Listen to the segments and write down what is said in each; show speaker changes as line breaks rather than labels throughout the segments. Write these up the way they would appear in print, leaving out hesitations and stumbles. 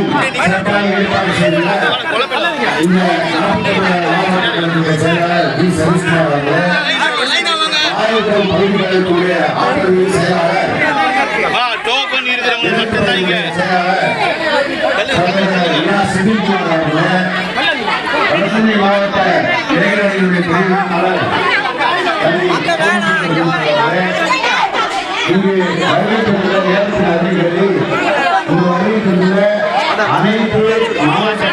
சிறப்பாக ஏற்பாடு செய்துள்ள இந்த செயலாளர் டி. சதீஷ்குமார் அவர்கள், ஆயுதம் பகுதிகளுக்குரிய ஆற்றல் செயலாளர் மாவட்ட இளைஞர்களுடைய பிரிவினர் இங்கு அறிவித்துள்ள நேரத்தின் அதிகாரி இங்கு அறிவித்துள்ள அனைத்து மாவட்ட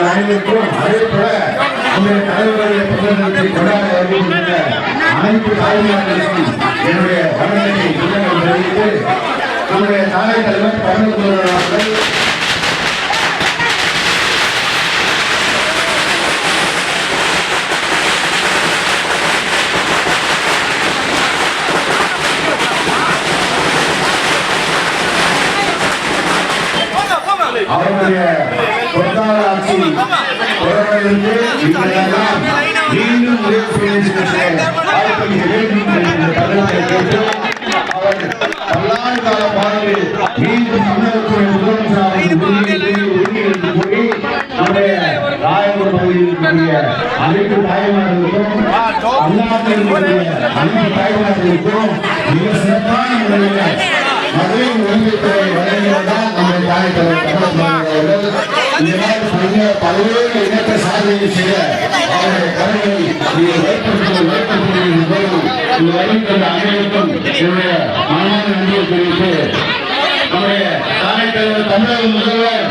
அனைவருக்கும் அதேபோல தலைவருடைய கொண்டாட அறிவித்துள்ள அனைத்து தாய்மார்களுக்கும் என்னுடைய வணக்கத்தை தெரிவித்து நம்முடைய தாய் தலைவர் பரமேஸ்வரன் அவர்கள் அவருடைய பொருளாதாட்சி மீண்டும் அவர் பல்லாண்டு கால பாடலில் மீண்டும் தமிழகத்துடைய முதலமைச்சர் கூறி நம்முடைய ராயபுரம் பகுதியில் இருக்கக்கூடிய அனைத்து தாய்மார்களுக்கும் அனைத்து தாய்மார்களுக்கும் மிக சிறப்பான முறையில் மதுரை உரிமைத்துறை வழங்கியதால் நம்முடைய தாய் தலைவர் பல்வேறு இனத்தை சாதனை செய்ய அவருடைய கருணை அனைவருக்கும் என்னுடைய மனமான நன்றியை தெரிவித்து நம்முடைய தாய் தலைவர் தமிழக முதல்வர்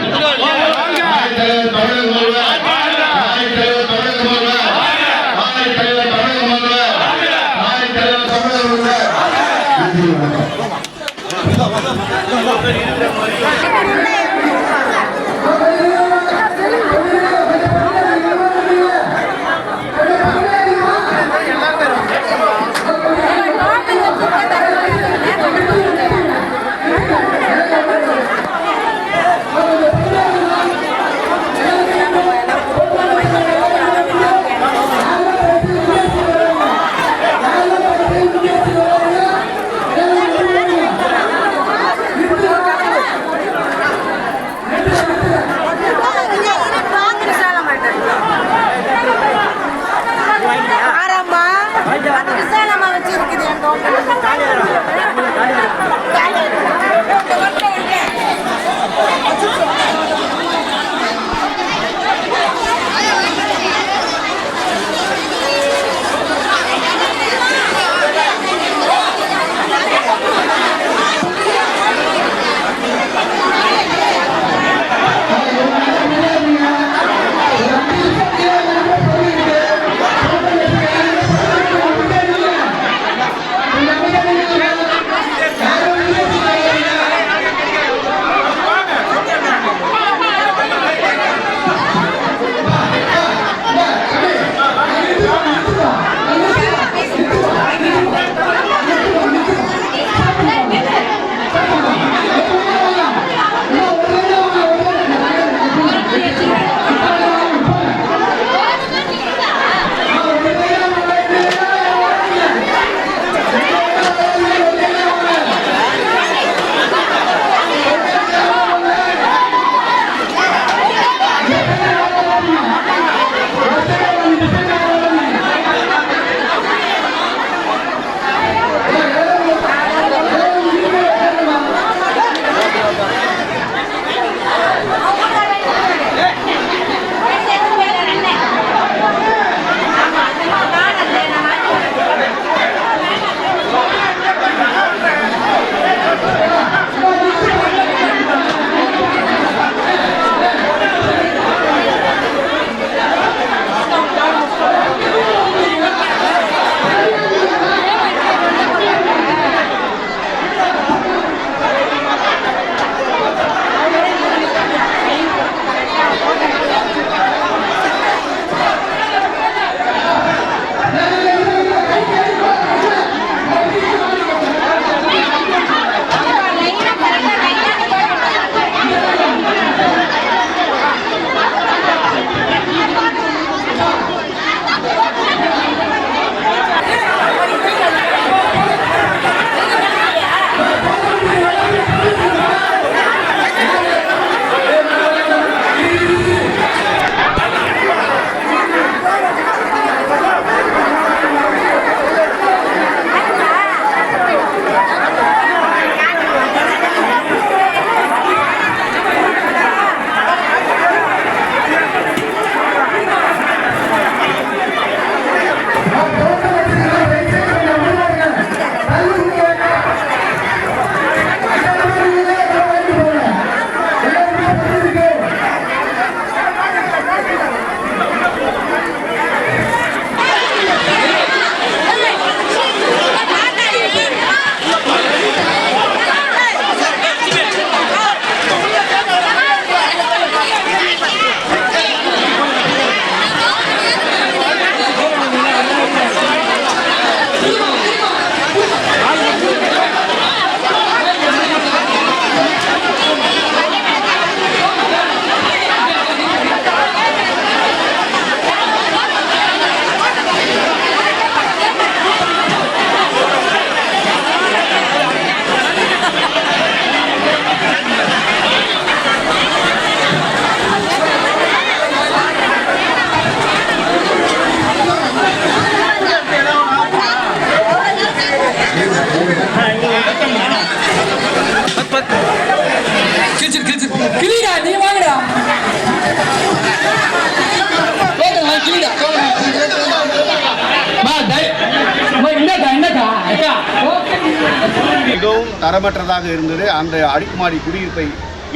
மிகவும் தரமற்றதாக இருந்தது. அந்த அடுக்குமாடி குடியிருப்பை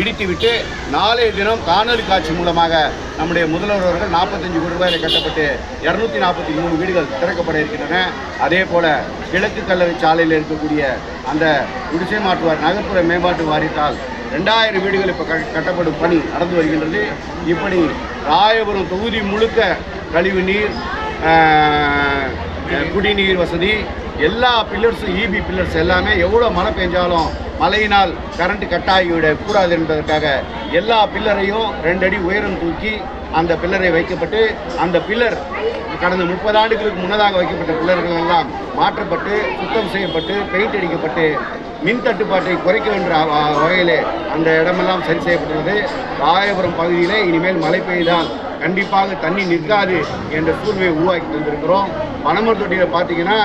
இடித்துவிட்டு நாளைய தினம் காணொலி காட்சி மூலமாக நம்முடைய முதல்வர் அவர்கள் 45 கோடி ரூபாயில் கட்டப்பட்டு 243 வீடுகள் திறக்கப்பட இருக்கின்றன. அதே போல கிழக்கு கல்லறை சாலையில் இருக்கக்கூடிய அந்த குடிசை மாற்றுவார் நகர்ப்புற மேம்பாட்டு வாரியத்தால் 2000 வீடுகள் இப்போ கட்டப்படும் பணி நடந்து வருகின்றது. இப்படி ராயபுரம் தொகுதி முழுக்க கழிவு நீர், குடிநீர் வசதி, எல்லா பில்லர்ஸும் இபி பில்லர்ஸ் எல்லாமே எவ்வளோ மழை பெஞ்சாலும் மழையினால் கரண்ட் கட் ஆகிவிடக்கூடாது என்பதற்காக எல்லா பில்லரையும் 2 அடி உயரம் தூக்கி அந்த பில்லரை வைக்கப்பட்டு, அந்த பில்லர் கடந்த 30 ஆண்டுகளுக்கு முன்னதாக வைக்கப்பட்ட பில்லர்கள் எல்லாம் மாற்றப்பட்டு சுத்தம் செய்யப்பட்டு பெயிண்ட் அடிக்கப்பட்டு மின் தட்டுப்பாட்டை குறைக்க வேண்டிய வகையிலே அந்த இடமெல்லாம் சரி செய்யப்பட்டுள்ளது. ராயபுரம் பகுதியிலே இனிமேல் மழை பெய்தால் கண்டிப்பாக தண்ணி நிற்காது என்ற சூழ்நிலையை உருவாக்கி தந்திருக்கிறோம். பனமர் தொட்டியில் பார்த்தீங்கன்னா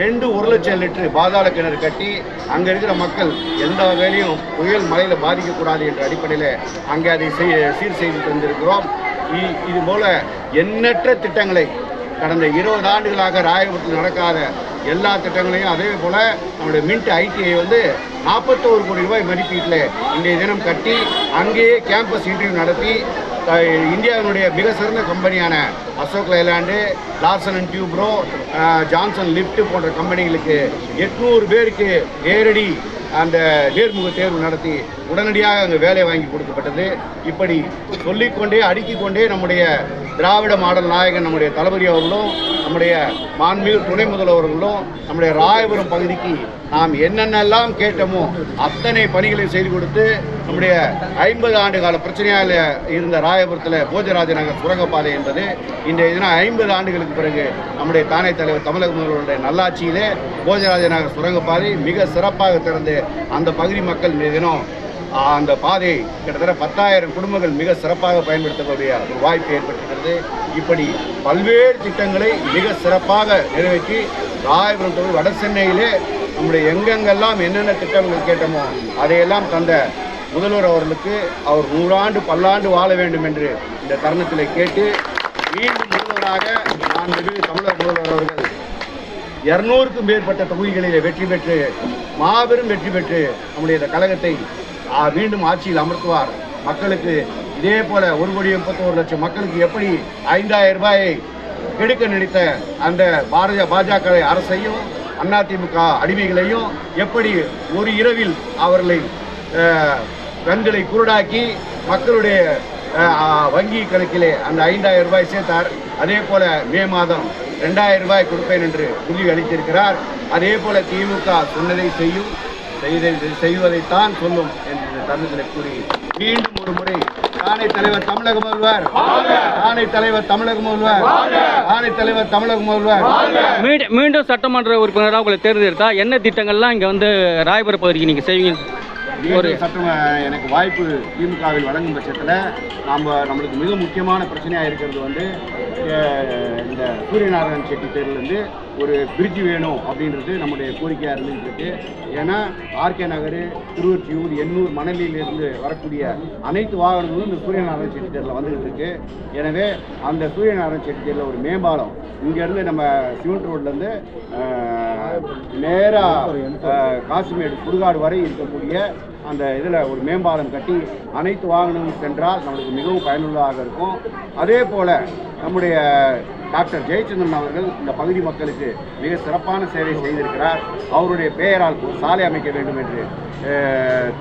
1 லட்சம் லிட்டர் பாதாள கிணறு கட்டி அங்கே இருக்கிற மக்கள் எந்த வகையிலையும் புயல் மழையில் பாதிக்கக்கூடாது என்ற அடிப்படையில் அங்கே அதை சீர் செய்து தந்திருக்கிறோம். இது போல எண்ணற்ற திட்டங்களை கடந்த 20 ஆண்டுகளாக ராயபுரத்தில் நடக்காத எல்லா திட்டங்களையும், அதே போல் நம்முடைய மின்ட் ஐடிஐ 41 கோடி ரூபாய் மதிப்பீட்டில் இன்றைய தினம் கட்டி அங்கேயே கேம்பஸ் இன்டர்வியூ நடத்தி இந்தியாவினுடைய மிக சிறந்த கம்பெனியான Ashok Leyland, Larsen and Toubro, Johnson lift போன்ற கம்பெனிகளுக்கு 800 பேருக்கு நேரடி அந்த நேர்முக தேர்வு நடத்தி உடனடியாக அங்கே வேலை வாங்கி கொடுக்கப்பட்டது. இப்படி சொல்லிக்கொண்டே அடுக்கிக்கொண்டே நம்முடைய திராவிட மாடல் நாயகன் நம்முடைய தளபதி அவர்களும் நம்முடைய மாண்புமிகு துணை முதல்வர்களும் நம்முடைய ராயபுரம் பகுதிக்கு நாம் என்னென்னலாம் கேட்டோமோ அத்தனை பணிகளை செய்து கொடுத்து நம்முடைய 50 ஆண்டு கால பிரச்சனையாக இருந்த ராயபுரத்தில் போஜராஜ நகர் சுரங்கப்பாதை என்பது இன்றைய தினம் 50 ஆண்டுகளுக்கு பிறகு நம்முடைய தானே தலைவர் தமிழக முதல்வருடைய நல்லாட்சியிலே போஜராஜ நகர் சுரங்கப்பாதை மிக சிறப்பாக திறந்து அந்த பகுதி மக்கள் இன்றைய தினம் அந்த பாதை கிட்டத்தட்ட 10,000 குடும்பங்கள் மிக சிறப்பாக பயன்படுத்தக்கூடிய ஒரு வாய்ப்பு ஏற்பட்டிருக்கிறது. இப்படி பல்வேறு திட்டங்களை மிக சிறப்பாக நிறைவேற்றி ராயபுரம் தொகுதி வட சென்னையிலே நம்முடைய எங்கெங்கெல்லாம் என்னென்ன திட்டங்கள் கேட்டோமோ அதையெல்லாம் தந்த முதல்வர் அவர்களுக்கு அவர் 100 ஆண்டு பல்லாண்டு வாழ வேண்டும் என்று இந்த தருணத்தில் கேட்டு, மீண்டும் முதல்வராக மாண்புமிகு தமிழக முதல்வர் அவர்கள் 200க்கும் மேற்பட்ட தொகுதிகளிலே வெற்றி பெற்று மாபெரும் வெற்றி பெற்று நம்முடைய இந்த கழகத்தை மீண்டும் ஆட்சியில் அமர்த்துவார். மக்களுக்கு இதே போல 1,31,00,000 மக்களுக்கு எப்படி 5,000 ரூபாயை கெடுக்க நினைத்த அந்த பாஜக அரசையும் அதிமுக அடிமைகளையும் எப்படி ஒரு இரவில் அவர்களை கண்களை குருடாக்கி மக்களுடைய வங்கி கணக்கிலே அந்த 5,000 ரூபாய் சேர்த்தார். அதே போல மே மாதம் 2,000 ரூபாய் கொடுப்பேன் என்று உறுதி அளித்திருக்கிறார். அதே போல திமுக சொன்னதை செய்வதைத்தான் சொல்லும் என்று தருணத்தில் கூறி மீண்டும் ஒரு முறை தானே தலைவர் தமிழக முதல்வர், தானே தலைவர் தமிழக முதல்வர், தானே தலைவர் தமிழக முதல்வர்.
மீண்டும் சட்டமன்ற உறுப்பினராக உங்களை தேர்ந்தெடுத்தா என்ன திட்டங்கள்லாம் இங்கே ராயபுரம் பகுதிக்கு நீங்கள் செய்வீங்க?
ஒரு எனக்கு வாய்ப்பு திமுகவில் வழங்கும் பட்சத்தில் நம்மளுக்கு மிக முக்கியமான பிரச்சனையாக இருக்கிறது இந்த சூரியநாராயணன் செட்டி தேர்விலேருந்து ஒரு பிரிட்ஜ் வேணும் அப்படின்றது நம்முடைய கோரிக்கையாக இருந்துகிட்டு இருக்கு. ஏன்னா ஆர்கே நகர், திருவொற்றியூர், எண்ணூர், மணலியிலிருந்து வரக்கூடிய அனைத்து வாகனங்களும் இந்த சூரியநாராயணன் செட்டி தேரில் வந்துகிட்டு இருக்கு. எனவே அந்த சூரியநாராயணன் செட்டி தேரில் ஒரு மேம்பாலம் இங்கேருந்து நம்ம சிமெண்ட் ரோட்லேருந்து நேராக காசிமேடு சுடுகாடு வரை இருக்கக்கூடிய அந்த இதில் ஒரு மேம்பாலம் கட்டி அனைத்து வாகனங்களும் சென்றால் நம்மளுக்கு மிகவும் பயனுள்ளதாக இருக்கும். அதே போல் நம்முடைய டாக்டர் ஜெயச்சந்திரன் அவர்கள் இந்த பகுதி மக்களுக்கு மிக சிறப்பான சேவை செய்திருக்கிறார். அவருடைய பெயரால் ஒரு சாலை அமைக்க வேண்டும் என்று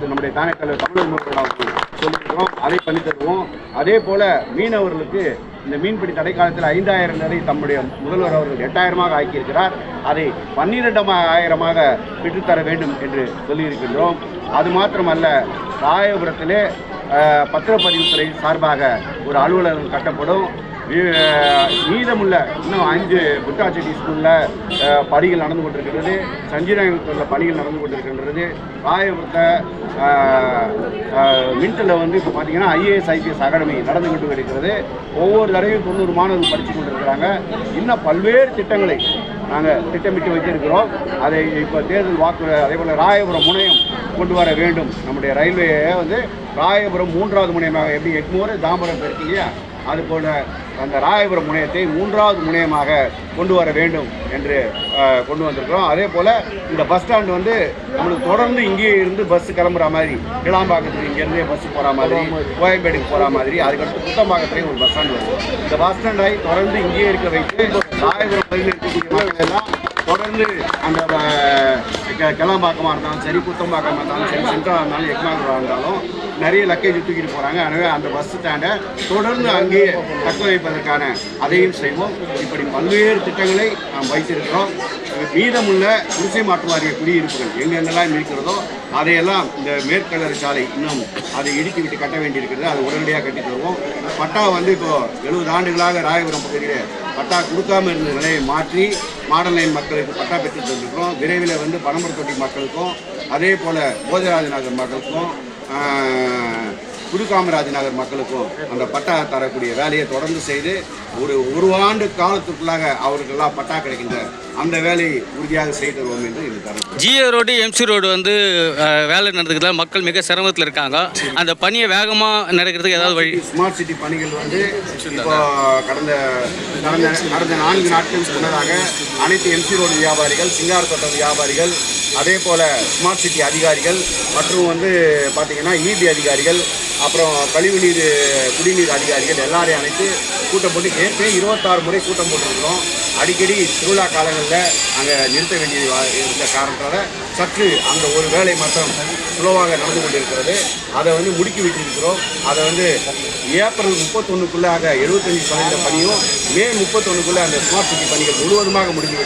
நம்முடைய தானே தலைவர் தமிழக முதல்வர் அவர்கள் சொல்லியிருக்கிறோம். அதை பண்ணி தருவோம். அதே போல் மீனவர்களுக்கு இந்த மீன்பிடி தடை காலத்தில் 5,000 தம்முடைய முதல்வர் அவர்கள் 8,000 ஆக்கியிருக்கிறார். அதை 12,000 பெற்றுத்தர வேண்டும் என்று சொல்லியிருக்கின்றோம். அது மாத்திரமல்ல, ராயபுரத்திலே பத்திரப்பதிவுத்துறை சார்பாக ஒரு அலுவலகம் கட்டப்படும். மீதமுள்ள இன்னும் 5 புட்டாச்செட்டி ஸ்கூலில் பணிகள் நடந்து கொண்டிருக்கிறது. சஞ்சீரத்தில் பணிகள் நடந்து கொண்டிருக்கின்றது. ராயபுரத்தை மின்ட்டில் இப்போ பார்த்தீங்கன்னா IAS IPS அகாடமி நடந்து கொண்டு இருக்கிறது. ஒவ்வொரு தடவையும் 90 மாணவர்கள் படித்து கொண்டிருக்கிறாங்க. இன்னும் பல்வேறு திட்டங்களை நாங்கள் திட்டமிட்டு வைத்திருக்கிறோம். அதை இப்போ தேர்தல் வாக்கு அதே போல் ராயபுரம் முனையம் கொண்டு வர வேண்டும். நம்முடைய ரயில்வே ராயபுரம் 3வது முனையமாக எப்படி எக்மோர் தாம்பரம் இருக்கு இல்லையா, அதுபோல அந்த ராயபுரம் முனையத்தை 3வது முனையமாக கொண்டு வர வேண்டும் என்று கொண்டு வந்திருக்கிறோம். அதே போல் இந்த பஸ் ஸ்டாண்டு வந்து நம்மளுக்கு தொடர்ந்து இங்கேயே இருந்து பஸ் கிளம்புற மாதிரி, கிளாம்பாக்கத்துக்கு இங்கேருந்தே பஸ் போகிற மாதிரி, கோயம்பேடுக்கு போகிற மாதிரி, அதுக்கடுத்து குத்தம்பாக்கத்துலேயும் ஒரு பஸ் ஸ்டாண்டு வரும். இந்த பஸ் ஸ்டாண்டை தொடர்ந்து இங்கேயே இருக்க வைத்து ராயபுரம் பகுதியில் இருக்கக்கூடிய மக்கள் எல்லாம் தொடர்ந்து அந்த கிளம்பாக்கமாக இருந்தாலும் சரி, குத்தம்பாக்கமாக இருந்தாலும் சரி, சென்ட்ரலாக இருந்தாலும், எக்னாகராக இருந்தாலும் நிறைய லக்கேஜ் தூக்கிட்டு போகிறாங்க. எனவே அந்த பஸ் ஸ்டாண்டை தொடர்ந்து அங்கேயே தக்க வைப்பதற்கான அதையும் செய்வோம். இப்படி பல்வேறு திட்டங்களை நாம் வைத்திருக்கிறோம். மீதமுள்ள குடிசை மாற்று வாரிய குடியிருப்புகள் எங்கெங்கெல்லாம் இருக்கிறதோ அதையெல்லாம் இந்த மேற்கலர் சாலை இன்னும் அதை இடித்து விட்டு கட்ட வேண்டியிருக்கிறது. அதை உடனடியாக கட்டி தருவோம். பட்டா வந்து இப்போது 70 ஆண்டுகளாக ராயபுரம் பகுதியில் பட்டா கொடுக்காமல் இருந்த நிலையை மாற்றி மாடல் லைன் மக்களுக்கு பட்டா பெற்று தந்துருக்கிறோம். விரைவில் வந்து பனமரத்தொட்டி மக்களுக்கும் அதே போல் போஜராஜ நகர் மக்களுக்கும் புதுகாமராஜ் நகர் மக்களுக்கும் அந்த பட்டா தரக்கூடிய வேலையை தொடர்ந்து செய்து ஒரு ஆண்டு காலத்துக்குள்ளாக அவர்களுக்கெல்லாம் பட்டா கிடைக்கின்ற அந்த வேலையை உறுதியாக செய்து தருவோம் என்று இது தரும்.
ஜிஏ ரோடு, எம்சி ரோடு வந்து வேலை நடந்துக்கிறதுல மக்கள் மிக சிரமத்தில் இருக்காங்க. அந்த பணியை வேகமாக நடக்கிறதுக்கு ஏதாவது வழி?
ஸ்மார்ட் சிட்டி பணிகள் வந்து இப்போ கடந்த 4 நாட்களுக்கு முன்னதாக அனைத்து எம்சி ரோடு வியாபாரிகள், சிங்காரத்தோட்டம் வியாபாரிகள், அதே போல் ஸ்மார்ட் சிட்டி அதிகாரிகள் மற்றும் வந்து பார்த்திங்கன்னா இபி அதிகாரிகள், அப்புறம் கழிவுநீர் குடிநீர் அதிகாரிகள் எல்லாரையும் அனைத்து கூட்டம் போட்டு ஏற்கனவே 26 முறை கூட்டம் போட்டிருக்கிறோம். அடிக்கடி திருவிழா காலங்களில் அங்கே நிறுத்த வேண்டிய இருந்த காரணத்தால் சற்று அந்த ஒரு வேலை மட்டும் ஸ்லோவாக நடந்து கொண்டிருக்கிறது. அதை வந்து முடுக்கி விட்டிருக்கிறோம். அதை வந்து ஏப்ரல் 31க்குள்ளாக 75% பணியும், மே 31க்குள்ளே அந்த ஸ்மார்ட் சிட்டி பணிகள் முழுவதுமாக முடிந்துவிடும்.